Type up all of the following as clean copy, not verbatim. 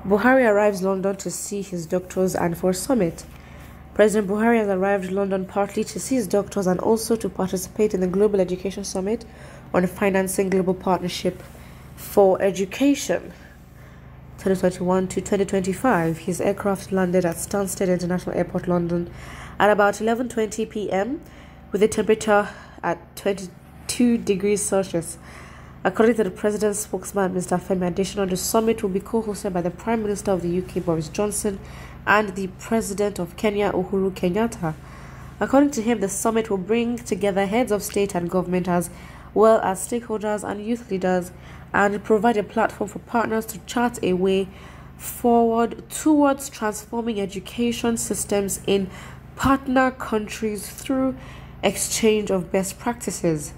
Buhari arrives London to see his doctors and for summit. President Buhari has arrived London partly to see his doctors and also to participate in the Global Education Summit on financing global partnership for education 2021 to 2025. His aircraft landed at Stansted International Airport, London at about 11:20 p.m. with a temperature at 22 degrees Celsius. According to the President's spokesman, Mr. Femi Adesina, the summit will be co-hosted by the Prime Minister of the UK, Boris Johnson, and the President of Kenya, Uhuru Kenyatta. According to him, the summit will bring together heads of state and government as well as stakeholders and youth leaders and provide a platform for partners to chart a way forward towards transforming education systems in partner countries through exchange of best practices.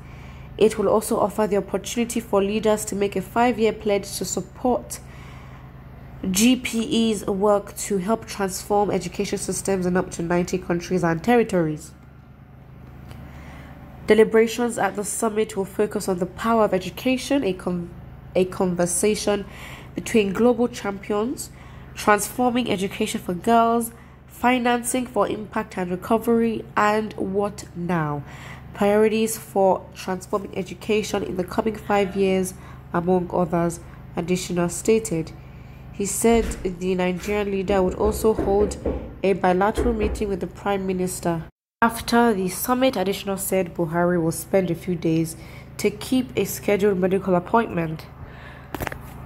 It will also offer the opportunity for leaders to make a 5-year pledge to support GPE's work to help transform education systems in up to 90 countries and territories. Deliberations at the summit will focus on the power of education, a conversation between global champions, transforming education for girls, financing for impact and recovery, and what now? Priorities for transforming education in the coming 5 years, among others, Adesina stated. He said the Nigerian leader would also hold a bilateral meeting with the Prime Minister. After the summit, Adesina said Buhari will spend a few days to keep a scheduled medical appointment.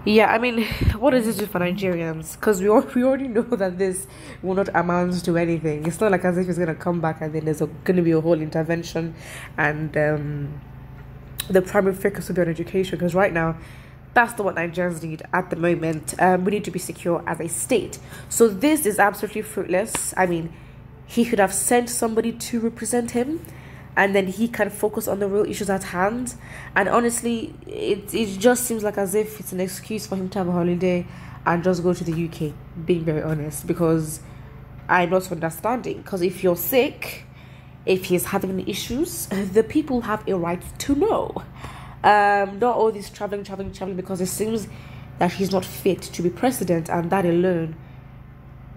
Yeah, I mean, what does this do for Nigerians? Because we already know that this will not amount to anything. It's not like as if it's going to come back and then there's going to be a whole intervention and the primary focus will be on education. Because right now, that's not what Nigerians need at the moment. We need to be secure as a state. So this is absolutely fruitless. I mean, he could have sent somebody to represent him, and then he can focus on the real issues at hand. And honestly, it just seems like as if it's an excuse for him to have a holiday and just go to the UK, being very honest, because I'm not understanding. Because if you're sick, if he's having any issues, the people have a right to know. Not all this traveling, because it seems that he's not fit to be president, and that alone,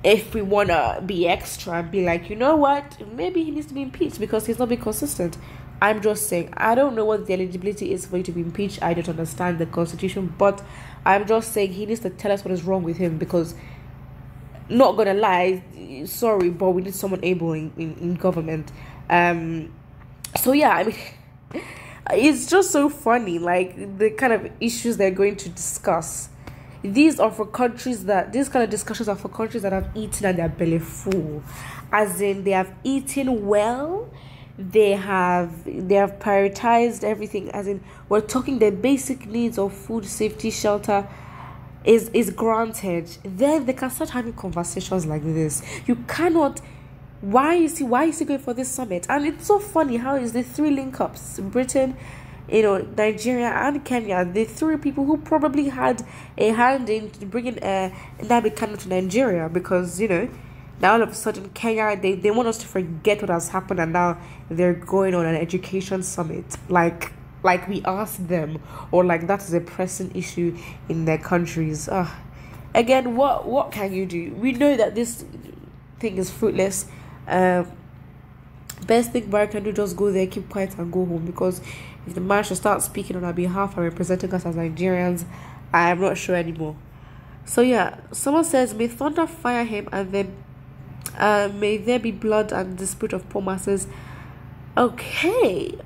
if we want to be extra and be like, you know what, maybe he needs to be impeached because he's not being consistent. I'm just saying, I don't know what the eligibility is for you to be impeached. I don't understand the constitution, but I'm just saying he needs to tell us what is wrong with him, because, not gonna lie, sorry, but we need someone able in government. So yeah, I mean, it's just so funny, like the kind of issues they're going to discuss. These kind of discussions are for countries that have eaten and their belly full. As in, they have eaten well, they have prioritized everything. As in, we're talking the basic needs of food, safety, shelter is granted. Then they can start having conversations like this. You cannot. Why is he going for this summit? And it's so funny how is the 3 link-ups, Britain, Nigeria and Kenya, the 3 people who probably had a hand in bringing Nnamdi Kanu to Nigeria, because now all of a sudden Kenya, they want us to forget what has happened, and now they're going on an education summit like we asked them, or like that is a pressing issue in their countries. Again, what can you do? We know that this thing is fruitless. Best thing Buhari can do, just go there, keep quiet and go home, because if the man should start speaking on our behalf and representing us as Nigerians, I am not sure anymore. So yeah, someone says, may thunder fire him, and then may there be blood and the spirit of poor masses. Okay.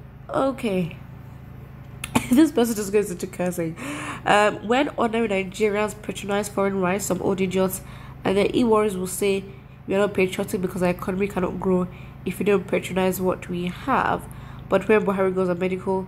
This person just goes into cursing. When ordinary Nigerians patronize foreign rice, some old idiots and the e-warriors will say we are not patriotic because our economy cannot grow if we don't patronize what we have. But when Buhari goes on medical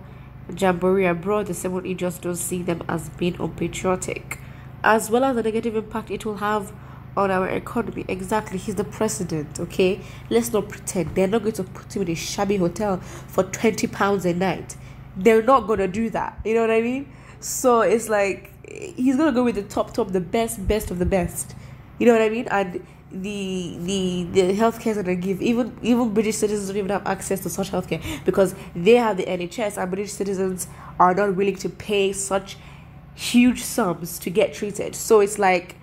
jamboree abroad, the same idiots don't see them as being unpatriotic, as well as the negative impact it will have on our economy. Exactly, he's the president, okay? Let's not pretend. They're not going to put him in a shabby hotel for £20 a night. They're not going to do that. You know what I mean? So it's like, he's going to go with the top, the best of the best. You know what I mean? And the healthcare is gonna give, even British citizens don't even have access to such healthcare because they have the NHS, and British citizens are not willing to pay such huge sums to get treated. So it's like,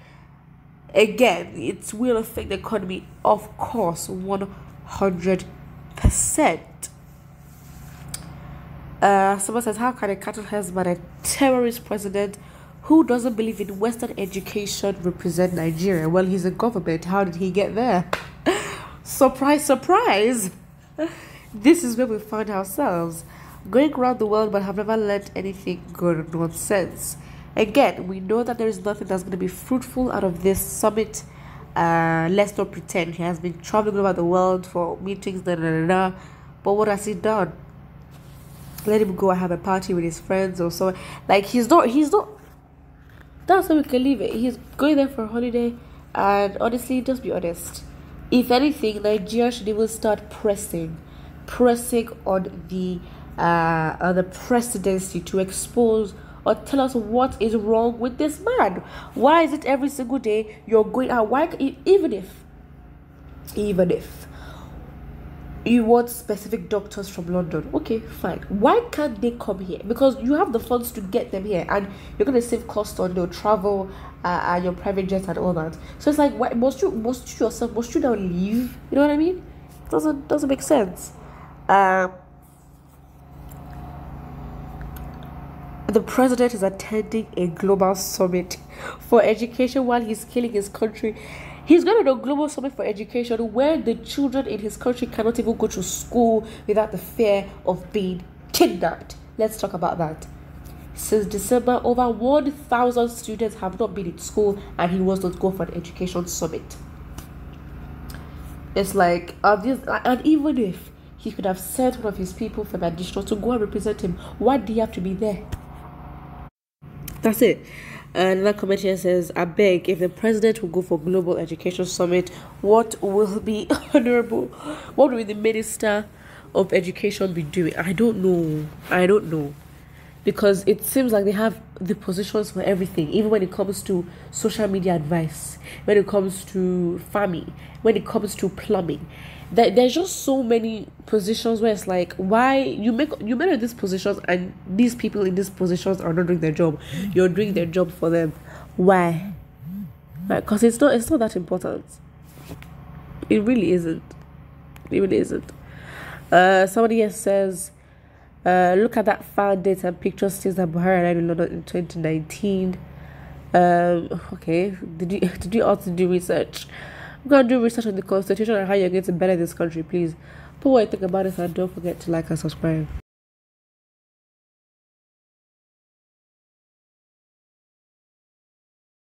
Again, it will affect the economy, of course, 100%. Someone says, how can a cattle husband, a terrorist president who doesn't believe in Western education, represent Nigeria? Well, he's a government. How did he get there? Surprise, surprise. This is where we find ourselves, going around the world but have never learned anything good. Nonsense. Again, we know that there is nothing that's going to be fruitful out of this summit. Let's not pretend. He has been traveling over the world for meetings, but what has he done? Let him go and have a party with his friends or so. Like, he's not, that's how we can leave it. He's going there for a holiday, and honestly, just be honest. If anything, Nigeria should even start pressing on the presidency to expose or tell us what is wrong with this man. Why is it every single day you're going out? Why, even if you want specific doctors from London, okay, fine. Why can't they come here? Because you have the funds to get them here, and you're going to save cost on your travel and your private jet and all that. So it's like, why must you now leave? You know what I mean? Doesn't make sense. The president is attending a global summit for education while he's killing his country. He's going to a global summit for education where the children in his country cannot even go to school without the fear of being kidnapped. Let's talk about that. Since December, over 1,000 students have not been in school, and he wants to go for an education summit. It's like, and even if he could have sent one of his people from additional to go and represent him, why do you have to be there? That's it. Another comment here says, I beg, if the president will go for global education summit, what will be honorable? What will the minister of education be doing? I don't know. Because it seems like they have the positions for everything, even when it comes to social media advice, when it comes to farming, when it comes to plumbing. There's just so many positions where it's like, why you make these positions and these people in these positions are not doing their job. You're doing their job for them. Why? Right? Because it's not that important. It really isn't. Somebody here says, look at that found date and picture states that Buhari arrived in London in 2019. Okay, did you also do research? I'm gonna do research on the constitution and how you're going to better this country, please. Put what you think about it, and don't forget to like and subscribe.